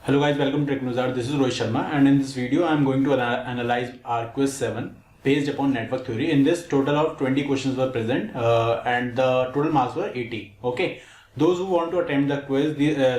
Hello guys, welcome to Technozar. This is Rohit Sharma, and in this video I am going to analyze our quiz 7 based upon network theory. In this, total of 20 questions were present and the total marks were 80. Okay, those who want to attempt the quiz,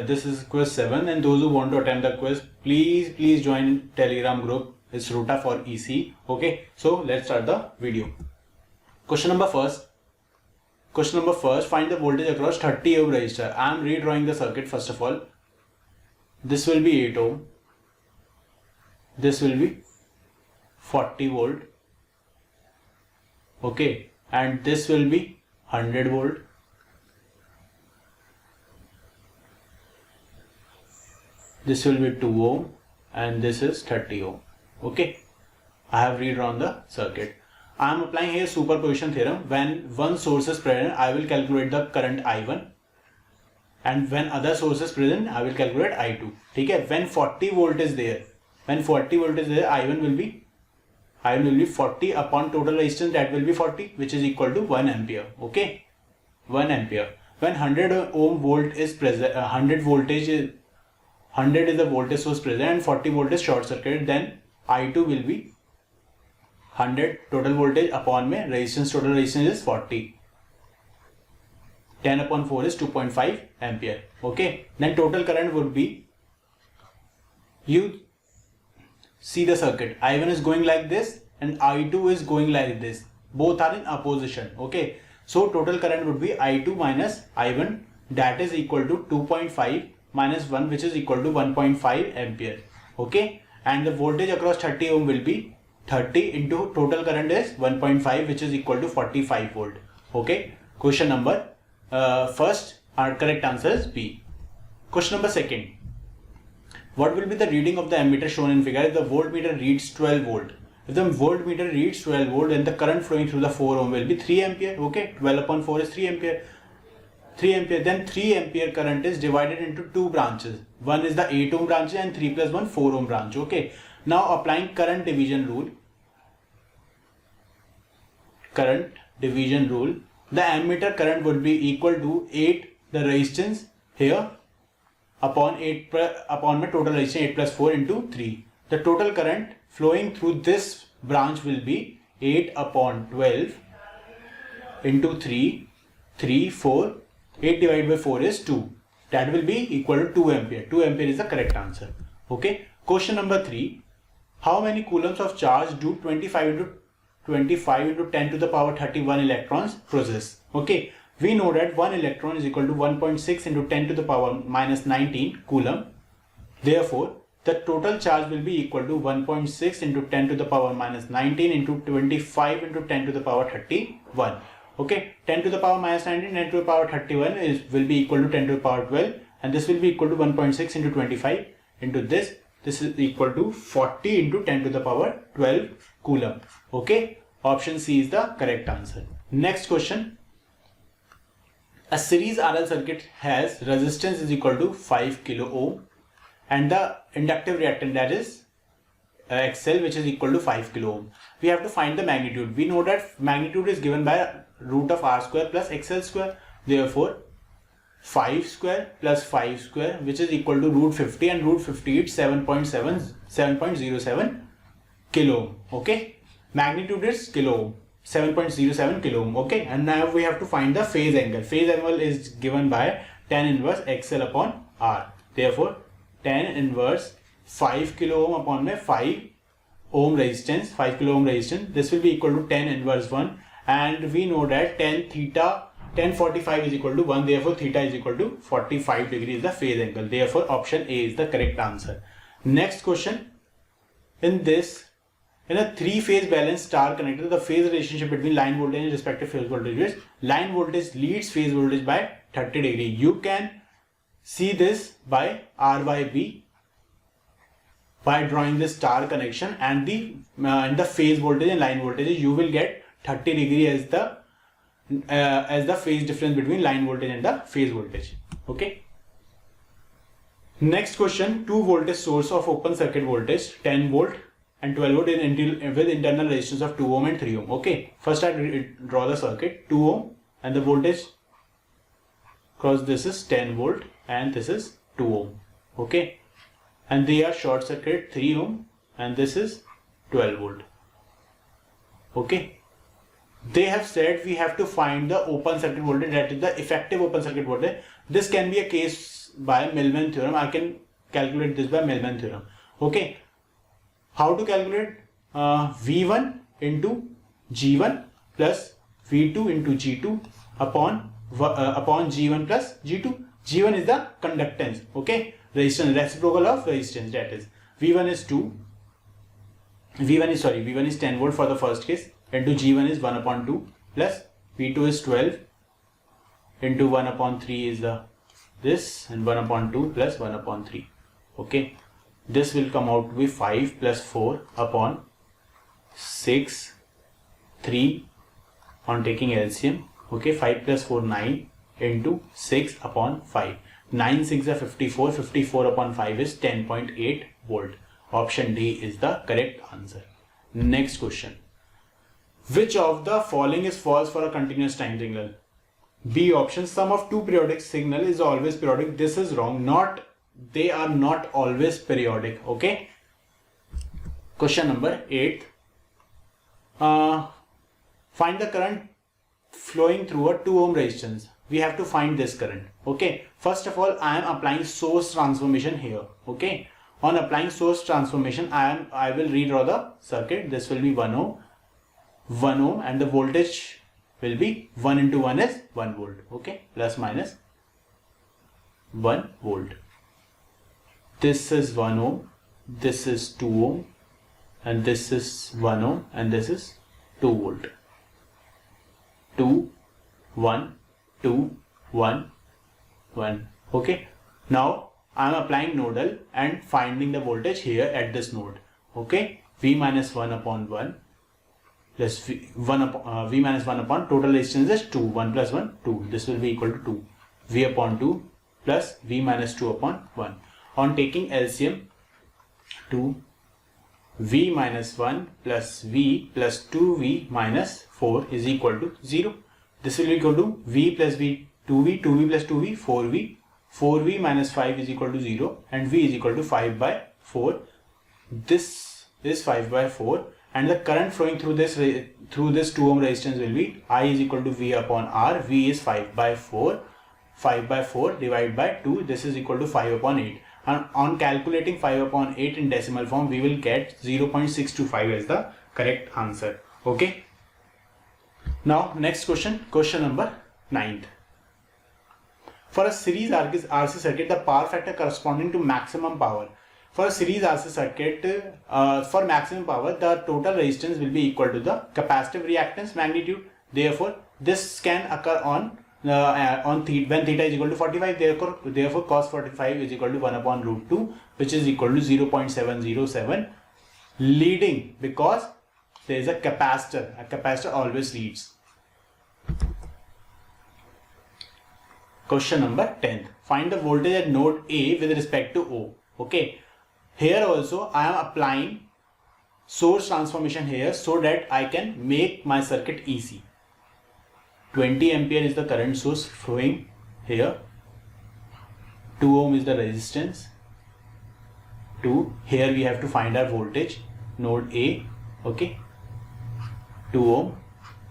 this is quiz 7, and those who want to attempt the quiz, please join Telegram group. It's Ruta for EC. Okay, so let's start the video. Question number first, find the voltage across 30 ohm resistor. I am redrawing the circuit first of all. This will be 8 ohm, this will be 40 volt, okay, and this will be 100 volt, this will be 2 ohm, and this is 30 ohm, okay. I have redrawn the circuit. I am applying here superposition theorem. When one source is present, I will calculate the current I1. And when other source is present, I will calculate I2. Okay? When 40 volt is there, I1 will be 40 upon total resistance, that will be 40, which is equal to 1 ampere. Okay, 1 ampere. When 100 ohm volt is present, 100 is the voltage source present, and 40 volt is short circuit, then I2 will be 100 total voltage upon total resistance is 40. 10 upon 4 is 2.5 ampere. Okay, then total current would be, you see the circuit, I1 is going like this and I2 is going like this, both are in opposition. Okay, so total current would be I2 minus I1, that is equal to 2.5 minus 1, which is equal to 1.5 ampere. Okay, and the voltage across 30 ohm will be 30 into total current is 1.5, which is equal to 45 volt. Okay, question number first, our correct answer is B. Question number second, what will be the reading of the ammeter shown in figure if the voltmeter reads 12 volt? If the voltmeter reads 12 volt, then the current flowing through the 4 ohm will be 3 ampere. Okay, 12 upon 4 is 3 ampere. Then 3 ampere current is divided into two branches. One is the 8 ohm branch and 3 plus 1 4 ohm branch. Okay, now applying current division rule, the ammeter current would be equal to 8 the resistance here upon my total resistance 8 plus 4 into 3. The total current flowing through this branch will be 8 upon 12 into 4. 8 divided by 4 is 2. That will be equal to 2 ampere. 2 ampere is the correct answer. Okay. Question number 3. How many coulombs of charge do 25 into 10 to the power 31 electrons possess? Okay, we know that 1 electron is equal to 1.6 into 10 to the power minus 19 coulomb. Therefore, the total charge will be equal to 1.6 into 10 to the power minus 19 into 25 into 10 to the power 31. Okay, 10 to the power minus 19 and 10 to the power 31 will be equal to 10 to the power 12, and this will be equal to 1.6 into 25 into this. This is equal to 40 into 10 to the power 12 coulomb. Okay, option C is the correct answer. Next question. A series RL circuit has resistance is equal to 5 kilo ohm and the inductive reactance, that is XL, which is equal to 5 kilo ohm. We have to find the magnitude. We know that magnitude is given by root of R square plus XL square. Therefore, 5 square plus 5 square, which is equal to root 50, and root 50 is 7.07 kilo ohm. Okay, magnitude is kilo ohm, 7.07 kilo ohm. Okay, and now we have to find the phase angle. Phase angle is given by tan inverse XL upon R. Therefore, tan inverse 5 kilo ohm upon my 5 ohm resistance, this will be equal to tan inverse 1, and we know that tan 45 is equal to 1, therefore theta is equal to 45 degrees is the phase angle. Therefore, option A is the correct answer. Next question. In a three-phase balanced star connector, the phase relationship between line voltage and respective phase voltage is line voltage leads phase voltage by 30 degrees. You can see this by R by B by drawing this star connection, and the phase voltage and line voltage, you will get 30 degrees as the phase difference between line voltage and the phase voltage. Okay. Next question. Two voltage source of open circuit voltage 10 volt and 12 volt with internal resistance of 2 ohm and 3 ohm. Okay, first I draw the circuit. 2 ohm and the voltage because this is 10 volt and this is 2 ohm. Okay, and they are short circuit 3 ohm and this is 12 volt. Okay. They have said we have to find the open circuit voltage, that is the effective open circuit voltage. This can be a case by Millman theorem. I can calculate this by Millman theorem. Okay. How to calculate? V1 into G1 plus V2 into G2 upon G1 plus G2. G1 is the conductance. Okay. Resistance, reciprocal of resistance, that is V1 is 10 volt for the first case, into G1 is 1 upon 2 plus V2 is 12 into 1 upon 3 is the this, and 1 upon 2 plus 1 upon 3. Okay, this will come out to be 5 plus 4 upon 6, 3 on taking LCM. Okay, 5 plus 4 9 into 6 upon 5. 9 6 are 54. 54 upon 5 is 10.8 volt. Option D is the correct answer. Next question. Which of the following is false for a continuous time signal? B option, sum of two periodic signal is always periodic. This is wrong. They are not always periodic. Okay. Question number 8. Find the current flowing through a 2 ohm resistance. We have to find this current. Okay. First of all, I am applying source transformation here. Okay. On applying source transformation, I will redraw the circuit. This will be 1 ohm, and the voltage will be 1 into 1 is 1 volt. Okay, plus minus 1 volt. This is 1 ohm, this is 2 ohm, and this is 1 ohm, and this is 2 volt. 2, 1, 2, 1, 1. Okay, now I am applying nodal and finding the voltage here at this node. Okay, V minus 1 upon 1 plus V minus 1 upon total resistance is 2. 1 plus 1, 2. This will be equal to 2. V upon 2 plus V minus 2 upon 1. On taking LCM, 2 V minus 1 plus V plus 2V minus 4 is equal to 0. This will be equal to V plus V, 2V, 2V plus 2V, 4V. 4V minus 5 is equal to 0 and V is equal to 5 by 4. This is 5 by 4, and the current flowing through this 2 ohm resistance will be I is equal to V upon R. V is 5 by 4. 5 by 4 divided by 2. This is equal to 5 upon 8. And on calculating 5 upon 8 in decimal form, we will get 0.625 as the correct answer. Okay. Now next question, question number 9th. For a series RC circuit, the power factor corresponding to maximum power. For a series RC circuit, for maximum power, the total resistance will be equal to the capacitive reactance magnitude. Therefore, this can occur on when theta is equal to 45. Therefore, cos 45 is equal to 1 upon root 2, which is equal to 0.707, leading because there is a capacitor. A capacitor always leads. Question number 10. Find the voltage at node A with respect to O. Okay. Here also I am applying source transformation here so that I can make my circuit easy. 20 ampere is the current source flowing here. 2 ohm is the resistance. 2. Here we have to find our voltage. Node A. Okay. 2 ohm.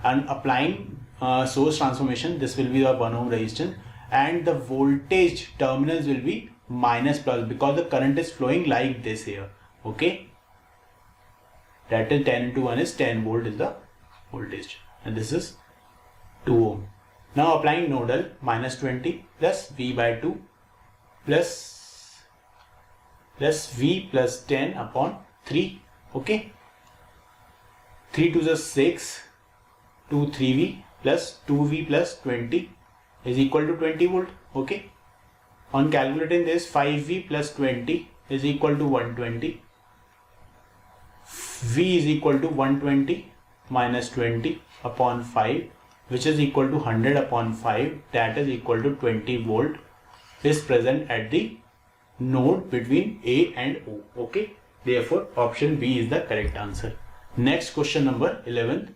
And applying source transformation, this will be the 1 ohm resistance. And the voltage terminals will be minus plus because the current is flowing like this here. Okay, that is 10 into 1 is 10 volt is the voltage, and this is 2 ohm. Now applying nodal, minus 20 plus V by 2 plus V plus 10 upon 3. Okay, 3 to the 6, 2 3V plus 2V plus 20 is equal to 20 volt. Okay, on calculating this, 5V plus 20 is equal to 120. V is equal to 120 minus 20 upon 5, which is equal to 100 upon 5, that is equal to 20 volt is present at the node between A and O. Okay, therefore option B is the correct answer. Next question number 11th.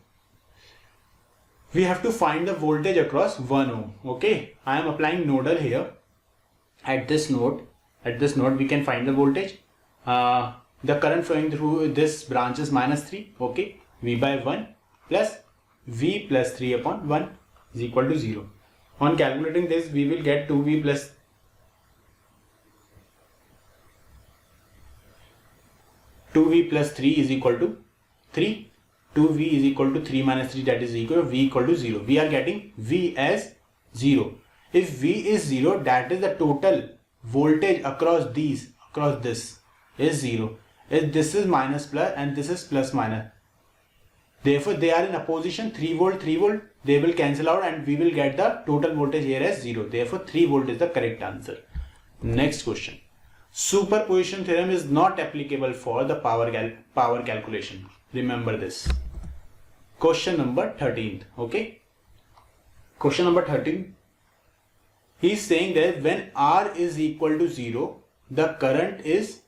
We have to find the voltage across 1 ohm. Okay, I am applying nodal here. At this node we can find the voltage. the current flowing through this branch is -3. Okay, V by 1 plus V plus 3 upon 1 is equal to 0. On calculating this, we will get 2V plus 3 is equal to 3. 2V is equal to 3 minus 3, that is equal to V equal to 0. We are getting V as 0. If V is 0, that is the total voltage across this is 0. If this is minus plus and this is plus minus, therefore they are in opposition, 3 volt, 3 volt, they will cancel out and we will get the total voltage here as 0. Therefore 3 volt is the correct answer. Next question. Superposition theorem is not applicable for the power calculation. Remember this. Question number 13. Okay. Question number 13. He is saying that when R is equal to 0, the current is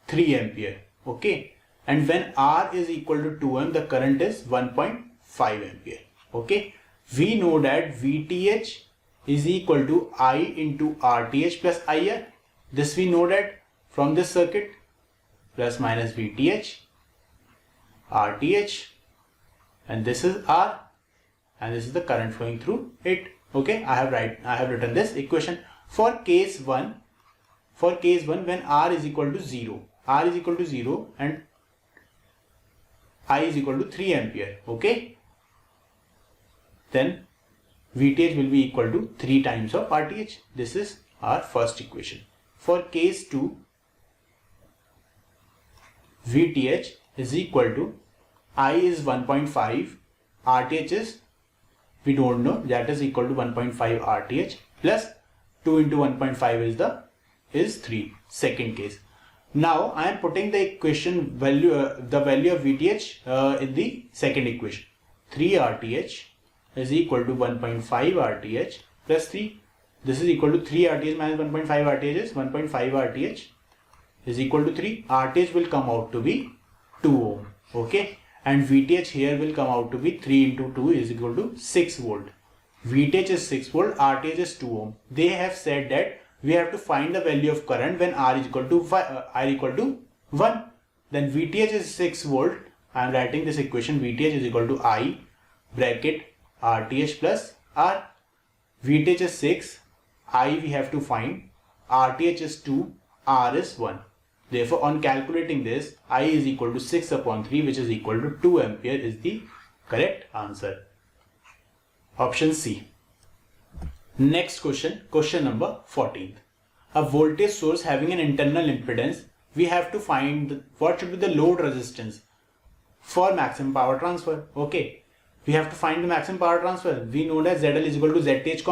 3 ampere. Okay. And when R is equal to 2 ohm, the current is 1.5 ampere. Okay. We know that VTH is equal to I into RTH plus IR. This we know that from this circuit, plus minus VTH, RTH, and this is R, and this is the current flowing through it. Okay, I have written this equation for case 1. For case 1, when R is equal to 0, and I is equal to 3 ampere. Okay, then VTH will be equal to 3 times of RTH. This is our first equation. For case 2, VTH is equal to I is 1.5, RTH is, we don't know, that is equal to 1.5 RTH plus 2 into 1.5 is 3. Second case. Now I am putting the equation value, the value of VTH in the second equation. 3 RTH is equal to 1.5 RTH plus 3. This is equal to 3 RTH minus 1.5 RTH is 1.5 RTH is equal to 3. RTH will come out to be 2 ohm. Okay. And VTH here will come out to be 3 into 2 is equal to 6 volt. VTH is 6 volt, RTH is 2 ohm. They have said that we have to find the value of current when R is equal to R equal to 1. Then VTH is 6 volt. I am writing this equation, VTH is equal to I bracket RTH plus R. VTH is 6, I we have to find, RTH is 2, R is 1. Therefore, on calculating this, I is equal to 6 upon 3, which is equal to 2 ampere is the correct answer. Option C. Next question, question number 14. A voltage source having an internal impedance, we have to find what should be the load resistance for maximum power transfer. Okay. We have to find the maximum power transfer. We know that ZL is equal to ZTH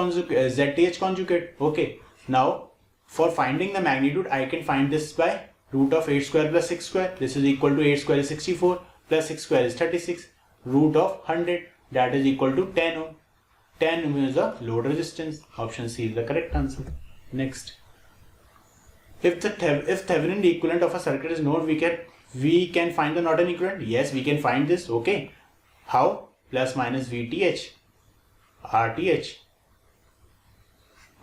conjugate. Okay. Now, for finding the magnitude, I can find this by root of 8 square plus 6 square. This is equal to 8 square is 64 plus 6 square is 36. Root of 100, that is equal to 10 ohm. 10 ohm is the load resistance. Option C is the correct answer. Next. If Thevenin equivalent of a circuit is known, we can find the Norton equivalent. Yes, we can find this. Okay. How? Plus minus VTH, RTH.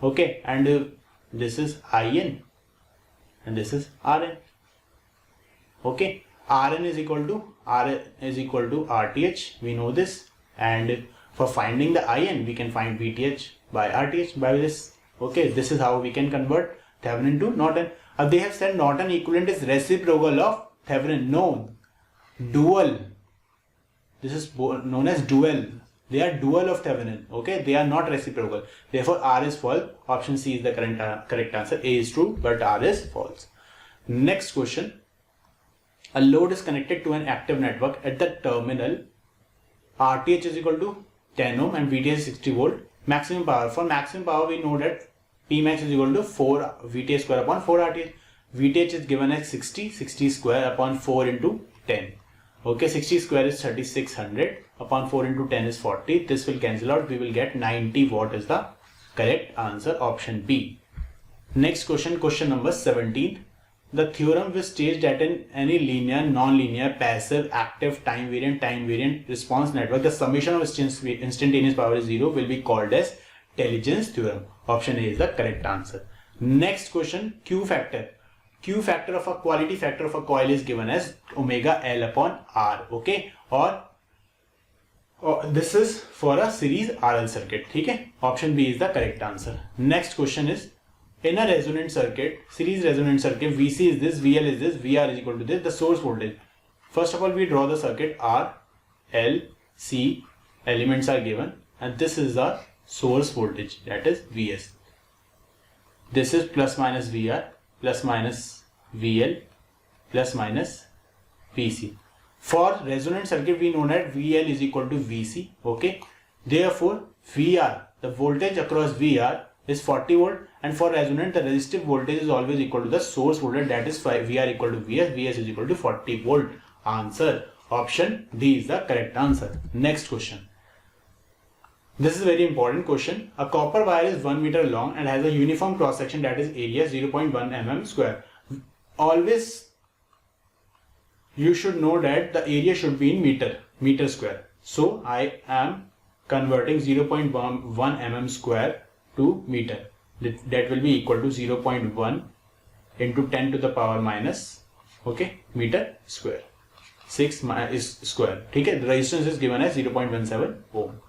Okay, and this is IN and this is RN. Okay, RN is equal to RTH. We know this, and for finding the IN, we can find VTH by RTH by this. Okay, this is how we can convert Thevenin to Norton. They have said Norton equivalent is reciprocal of Thevenin. No, dual. This is known as dual. They are dual of Thevenin. Okay, they are not reciprocal. Therefore, R is false. Option C is the correct answer. A is true, but R is false. Next question. A load is connected to an active network at the terminal. RTH is equal to 10 ohm and VTH is 60 volt. Maximum power. For maximum power, we know that Pmax is equal to 4 VTH square upon 4 RTH. VTH is given as 60 square upon 4 into 10. Okay, 60 square is 3600 upon 4 into 10 is 40. This will cancel out. We will get 90 watt is the correct answer. Option B. Next question, question number 17. The theorem which states that in any linear, non-linear, passive, active, time variant response network, the summation of instantaneous power is 0 will be called as Teligence theorem. Option A is the correct answer. Next question, Q factor. Q factor of a quality factor of a coil is given as omega L upon R. Okay, or this is for a series RL circuit. Okay, option B is the correct answer. Next question is, in a resonant circuit, series resonant circuit, VC is this, VL is this, VR is equal to this, the source voltage. First of all, we draw the circuit. R, L, C elements are given, and this is the source voltage, that is Vs. This is plus minus VR, plus minus VL, plus minus VC. For resonant circuit, we know that VL is equal to VC. Okay, therefore VR, the voltage across VR is 40 volt, and for resonant the resistive voltage is always equal to the source voltage, that is VR equal to Vs, Vs is equal to 40 volt. Answer option D is the correct answer. Next question. This is a very important question. A copper wire is 1 meter long and has a uniform cross section, that is area 0.1 mm square. Always you should know that the area should be in meter square. So I am converting 0.1 mm square to meter. That will be equal to 0.1 into 10 to the power minus, okay, meter square. 6 is square. Okay, the resistance is given as 0.17 ohm.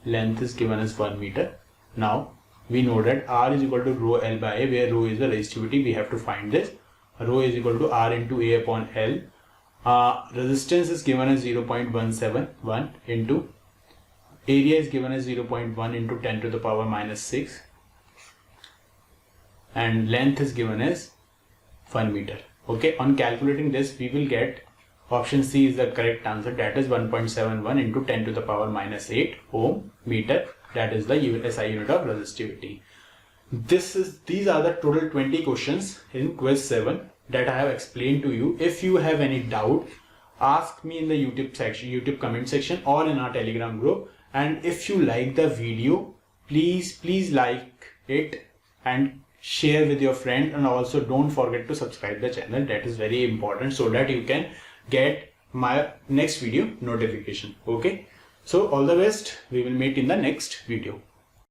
Length is given as 1 meter. Now we know that R is equal to rho L by A, where rho is the resistivity. We have to find this. Rho is equal to R into A upon L. Resistance is given as 0.171 into area is given as 0.1 into 10 to the power minus 6, and length is given as 1 meter. Okay, on calculating this we will get option C is the correct answer, that is 1.71 into 10 to the power minus 8 ohm meter, that is the SI unit of resistivity. These are the total 20 questions in quiz 7 that I have explained to you. If you have any doubt, ask me in the YouTube comment section or in our Telegram group. And if you like the video, please like it and share with your friend, and also don't forget to subscribe the channel. That is very important, so that you can get my next video notification. Okay, so all the best. We will meet in the next video.